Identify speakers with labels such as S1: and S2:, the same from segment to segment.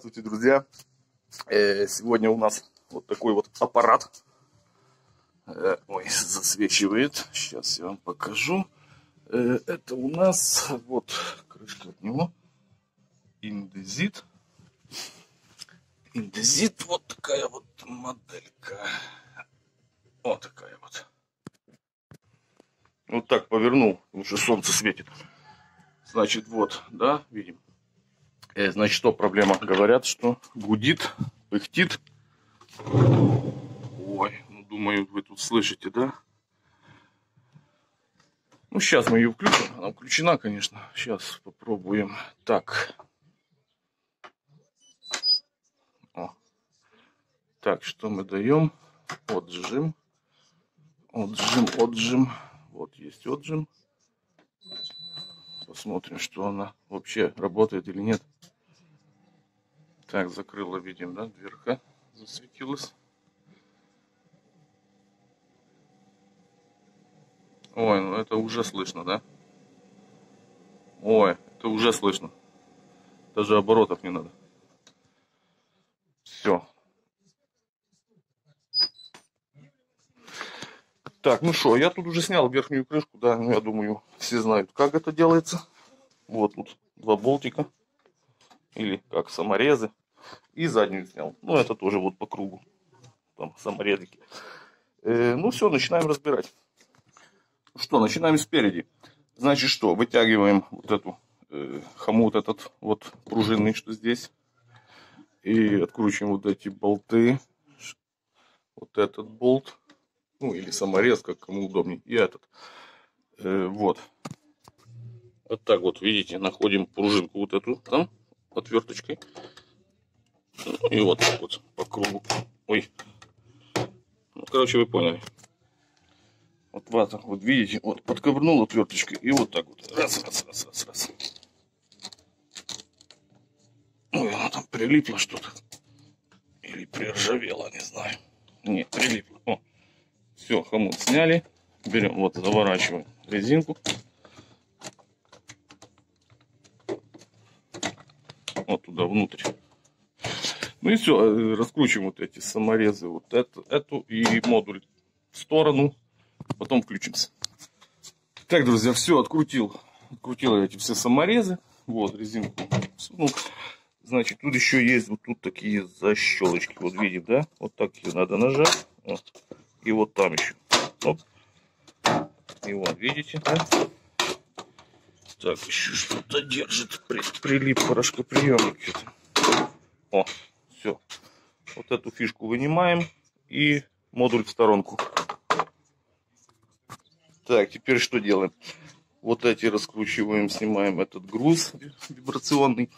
S1: Здравствуйте, друзья! Сегодня у нас вот такой вот аппарат. Ой, засвечивает. Сейчас я вам покажу. Это у нас вот крышка от него. Индезит. Индезит. Вот такая вот моделька. Вот такая вот. Вот так повернул, потому что солнце светит. Значит, вот, да, видим. Значит, что проблема? Говорят, что гудит, пыхтит. Ой, ну думаю, вы тут слышите, да? Ну, сейчас мы ее включим. Она включена, конечно. Сейчас попробуем. Так. О. Так, что мы даем? Отжим. Отжим, отжим. Вот есть отжим. Посмотрим, что она вообще работает или нет. Так, закрыла, видим, да, дверка засветилась. Ой, ну это уже слышно, да? Ой, это уже слышно. Даже оборотов не надо. Все. Так, ну что, я тут уже снял верхнюю крышку, да, ну, я думаю, все знают, как это делается. Вот тут два болтика, или как саморезы, и заднюю снял. Ну, это тоже вот по кругу, там саморезики. Ну все, начинаем разбирать. Что, начинаем спереди. Значит, что, вытягиваем вот эту хомут этот вот пружинный, что здесь, и откручиваем вот эти болты, вот этот болт. Ну, или саморез, как кому удобнее. И этот. Вот. Вот так вот, видите, находим пружинку вот эту там отверточкой. Ну, и вот так вот по кругу. Ой. Ну, короче, вы поняли. Вот так вот, видите, вот подковырнул отверточкой. И вот так вот. Раз, раз, раз, раз, раз. Ой, она там прилипла что-то. Или приржавела, не знаю. Нет, прилипла. О. Все, хомут сняли. Берем, вот, заворачиваем резинку. Вот туда внутрь. Ну и все, раскручиваем вот эти саморезы, вот эту и модуль в сторону. Потом включимся. Так, друзья, все, открутил я эти все саморезы. Вот, резинку. Ну, значит, тут еще есть вот тут такие защелочки. Вот видим, да? Вот так ее надо нажать. Вот. И вот там еще. Оп. И вот, видите, да? Так, еще что-то держит. Прилип порошкоприемник. О, все. Вот эту фишку вынимаем. И модуль в сторонку. Так, теперь что делаем? Вот эти раскручиваем, снимаем этот груз вибрационный.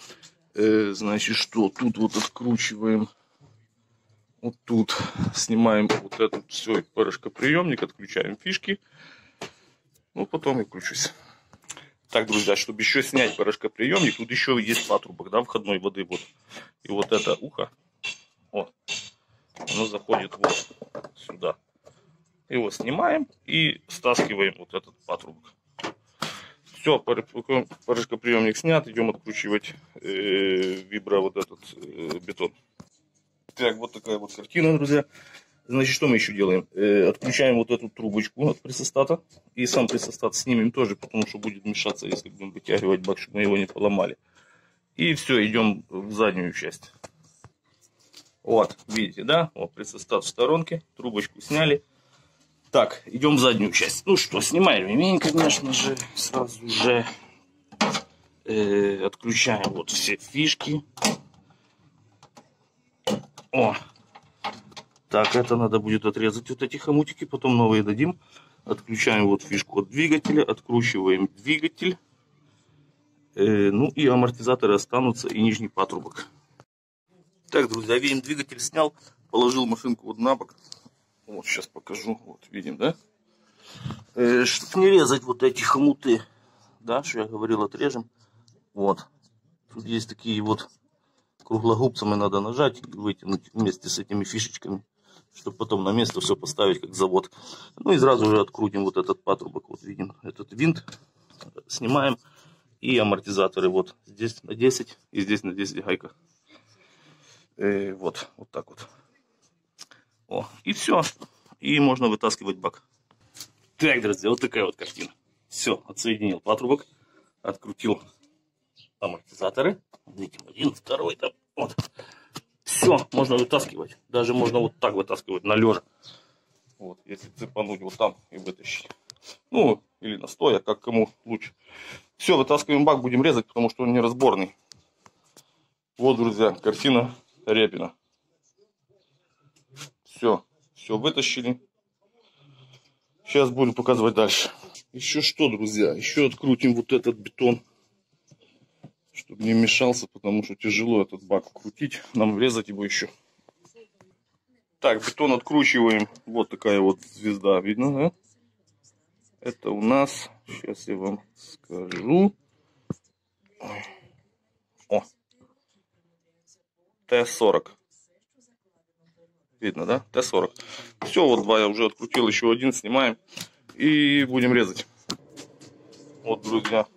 S1: Значит, что? Тут вот откручиваем. Вот тут снимаем вот этот все порошкоприемник, отключаем фишки. Ну, потом я включусь. Так, друзья, чтобы еще снять порошкоприемник, тут еще есть патрубок, да, входной воды. Вот. И вот это ухо, вот, оно заходит вот сюда. Его снимаем и стаскиваем вот этот патрубок. Все, порошкоприемник снят, идем откручивать вибро вот этот бетон. Так, вот такая вот картина, друзья. Значит, что мы еще делаем? Отключаем вот эту трубочку от прессостата. И сам прессостат снимем тоже, потому что будет мешаться, если будем вытягивать бак, чтобы мы его не поломали. И все, идем в заднюю часть. Вот, видите, да? Вот прессостат в сторонке. Трубочку сняли. Так, идем в заднюю часть. Ну что, снимаем ремень, конечно же. Сразу же отключаем вот все фишки. О! Так, это надо будет отрезать вот эти хомутики, потом новые дадим. Отключаем вот фишку от двигателя, откручиваем двигатель. Ну и амортизаторы останутся и нижний патрубок. Так, друзья, видим, двигатель снял, положил машинку вот на бок. Вот, сейчас покажу. Вот, видим, да? Чтобы не резать вот эти хомуты, да, что я говорил, отрежем. Вот. Тут есть такие вот круглогубцами надо нажать и вытянуть вместе с этими фишечками, чтобы потом на место все поставить, как завод. Ну и сразу же открутим вот этот патрубок. Вот видим этот винт. Снимаем. И амортизаторы вот здесь на 10 и здесь на 10 гайка. Вот так вот. О, и все. И можно вытаскивать бак. Так, друзья, вот такая вот картина. Все, отсоединил патрубок, открутил амортизаторы. Видите, один, второй, там, вот. Все, можно вытаскивать. Даже можно вот так вытаскивать на лежа. Вот, если цепануть вот там и вытащить. Ну, или на стоя, как кому лучше. Все, вытаскиваем бак, будем резать, потому что он неразборный. Вот, друзья, картина Репина. Все вытащили. Сейчас буду показывать дальше. Еще что, друзья, еще открутим вот этот бетон, чтобы не мешался, потому что тяжело этот бак крутить. Нам врезать его еще. Так, бетон откручиваем. Вот такая вот звезда, видно, да? Это у нас, сейчас я вам скажу. О, Т-40. Видно, да? Т-40. Все, вот два я уже открутил, еще один снимаем. И будем резать. Вот, друзья.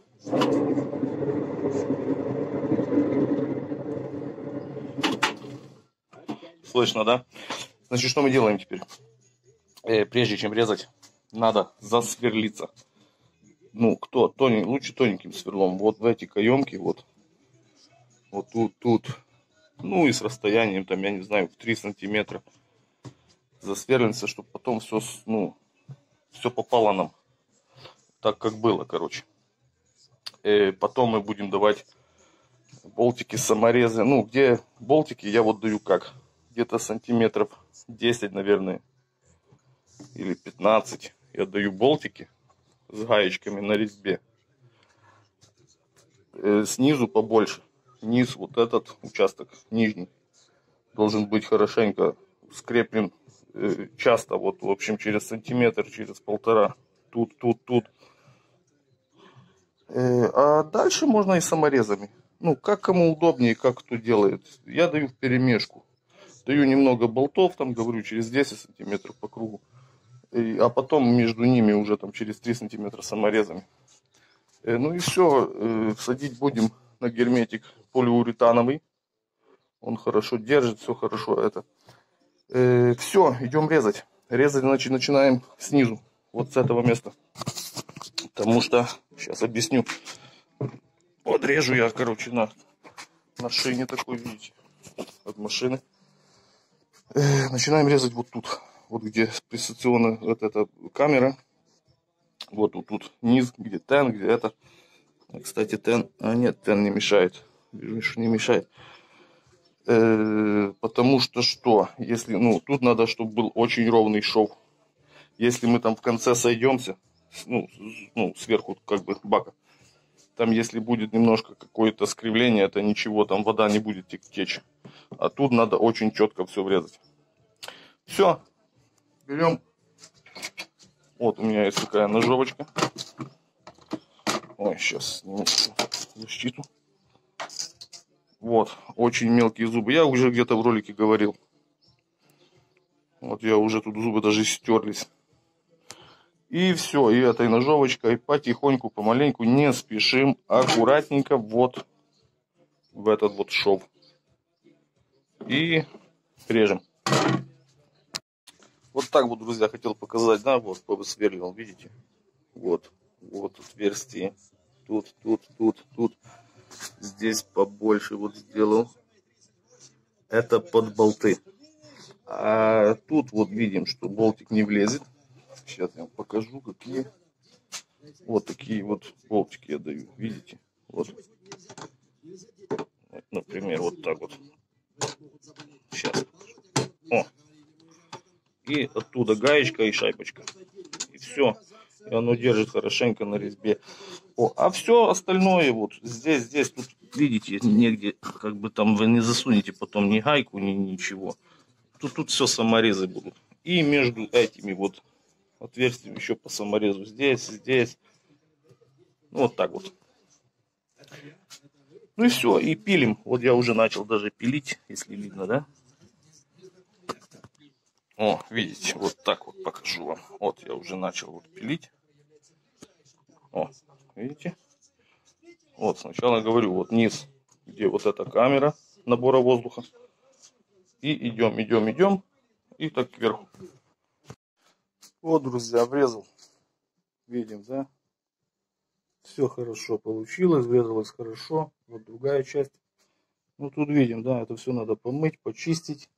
S1: Слышно, да? Значит, что мы делаем теперь? Прежде чем резать, надо засверлиться. Ну, кто лучше тоненьким сверлом. Вот в эти каемки, вот тут. Ну и с расстоянием, там, я не знаю, в 3 сантиметра засверлимся, чтобы потом все, ну, все попало нам так, как было, короче. Потом мы будем давать болтики, саморезы. Ну, где болтики, я вот даю как? Где-то сантиметров 10, наверное, или 15. Я даю болтики с гаечками на резьбе. Снизу побольше. Низ, вот этот участок нижний, должен быть хорошенько скреплен часто. Вот, в общем, через сантиметр, через полтора. Тут. А дальше можно и саморезами. Ну, как кому удобнее, как кто делает. Я даю вперемешку. Даю немного болтов, там, говорю, через 10 сантиметров по кругу. А потом между ними уже там через 3 сантиметра саморезами. Ну и все. Садить будем на герметик полиуретановый. Он хорошо держит, все хорошо это. Все, идем резать. Резать, значит, начинаем снизу. Вот с этого места. Потому что, сейчас объясню. Вот режу я, короче, на шине такой, видите, от машины. Начинаем резать вот тут. Вот где пресационная вот эта камера. Вот тут низ, где тен, где это. Кстати, тен... А нет, тен не мешает. Вижу, что не мешает. Потому что, если, ну, тут надо, чтобы был очень ровный шов. Если мы там в конце сойдемся, ну сверху как бы бака, там если будет немножко какое-то скривление, это ничего, там вода не будет течь. А тут надо очень четко все врезать. Все, берем. Вот у меня есть такая ножовочка. Ой, сейчас сниму защиту. Вот, очень мелкие зубы. Я уже где-то в ролике говорил. Вот я уже тут зубы даже стерлись. И все, и этой ножовочкой потихоньку, помаленьку, не спешим, аккуратненько вот в этот вот шов. И режем. Вот так вот, друзья, хотел показать, да, вот повысверлил, видите? Вот отверстие. Тут. Здесь побольше вот сделал. Это под болты. А тут вот видим, что болтик не влезет. Сейчас я вам покажу, какие. Вот такие вот болтики я даю, видите? Вот. Например, вот так вот. Сейчас. О. И оттуда гаечка и шайбочка. И все. И оно держит хорошенько на резьбе. А все остальное вот здесь, тут, видите, негде, как бы там вы не засунете потом ни гайку, ни ничего. Тут все саморезы будут. И между этими вот отверстиями еще по саморезу здесь. Ну, вот так вот. Ну и все, и пилим. Вот я уже начал даже пилить, если видно, да? О, видите, вот так вот покажу вам. Вот я уже начал вот пилить. О, видите? Вот сначала говорю, вот низ, где вот эта камера набора воздуха. И идем. И так кверху. Вот, друзья, обрезал. Видим, да? Все хорошо получилось, врезалось хорошо. Вот другая часть. Ну, тут видим, да, это все надо помыть, почистить.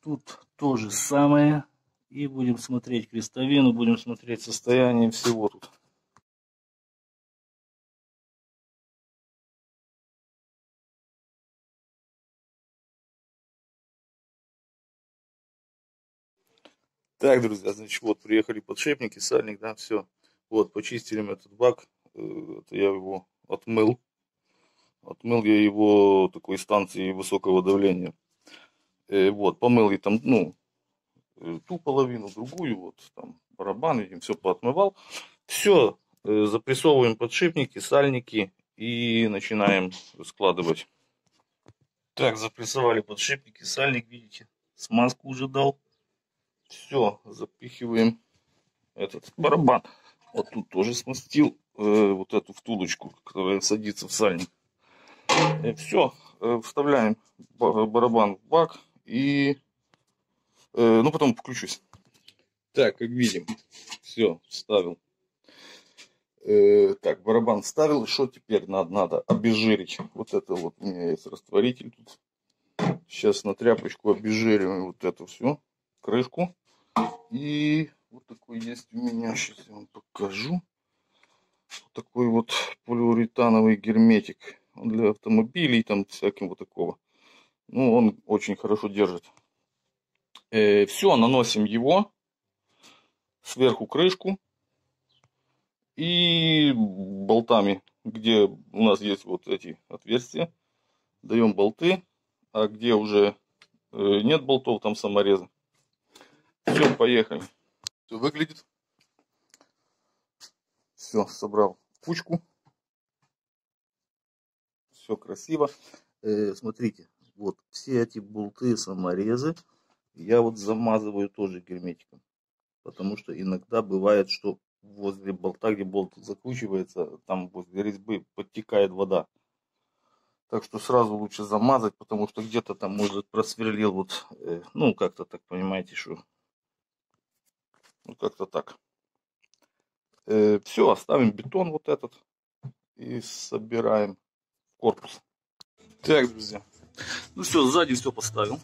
S1: Тут то же самое. И будем смотреть крестовину, будем смотреть состояние всего тут. Так, друзья, значит, вот приехали подшипники, сальник, да, все. Вот, почистили мы этот бак. Это я его отмыл. Отмыл я его такой станции высокого давления. Вот, помыл и там, ну, ту половину, другую, вот, там, барабан, видим, все поотмывал. Все, запрессовываем подшипники, сальники и начинаем складывать. Так, запрессовали подшипники, сальник, видите, смазку уже дал. Все, запихиваем этот барабан. Вот тут тоже смастил вот эту втулочку, которая садится в сальник. Все, вставляем барабан в бак и, ну, потом включусь. Так, как видим, все, вставил. Так, барабан вставил. Что теперь надо обезжирить? Вот это вот у меня есть растворитель тут. Сейчас на тряпочку обезжириваем вот эту всю крышку. И вот такой есть у меня, сейчас я вам покажу. Вот такой вот полиуретановый герметик. Он для автомобилей, там всяким вот такого. Ну, он очень хорошо держит. Все, наносим его. Сверху крышку. И болтами, где у нас есть вот эти отверстия, даем болты. А где уже нет болтов, там саморезы. Все, поехали. Все выглядит. Все, собрал в кучку. Все красиво. Смотрите, вот все эти болты, саморезы я вот замазываю тоже герметиком. Потому что иногда бывает, что возле болта, где болт закручивается, там возле резьбы подтекает вода. Так что сразу лучше замазать, потому что где-то там, может, просверлил вот, ну, как-то так, понимаете, что... Ну, как-то так. Все, оставим бетон вот этот и собираем корпус. Так, друзья. Ну все, сзади все поставил.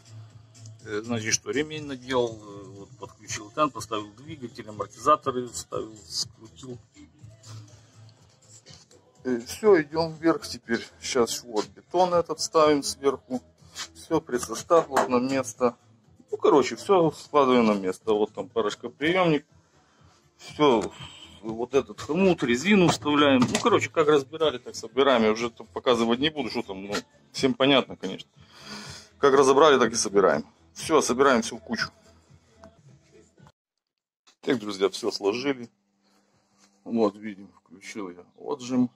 S1: Значит, что ремень надел, вот, подключил тан, поставил двигатель, амортизаторы вставил, скрутил. Все, идем вверх теперь. Сейчас вот бетон этот ставим сверху. Все, пресс-состав вот на место. Ну, короче, все складываем на место. Вот там порошкоприемник. Все, вот этот хомут, резину вставляем. Ну, короче, как разбирали, так собираем. Я уже показывать не буду, что там, ну, всем понятно, конечно. Как разобрали, так и собираем. Все, собираем все в кучу. Так, друзья, все сложили. Вот, видим, включил я отжим.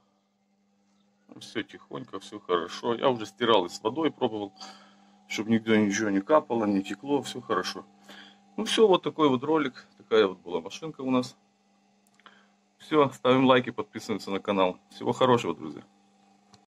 S1: Все тихонько, все хорошо. Я уже стирал и с водой пробовал, чтобы нигде ничего не капало, не текло, все хорошо. Ну все, вот такой вот ролик. Такая вот была машинка у нас. Все, ставим лайки, подписываемся на канал. Всего хорошего, друзья.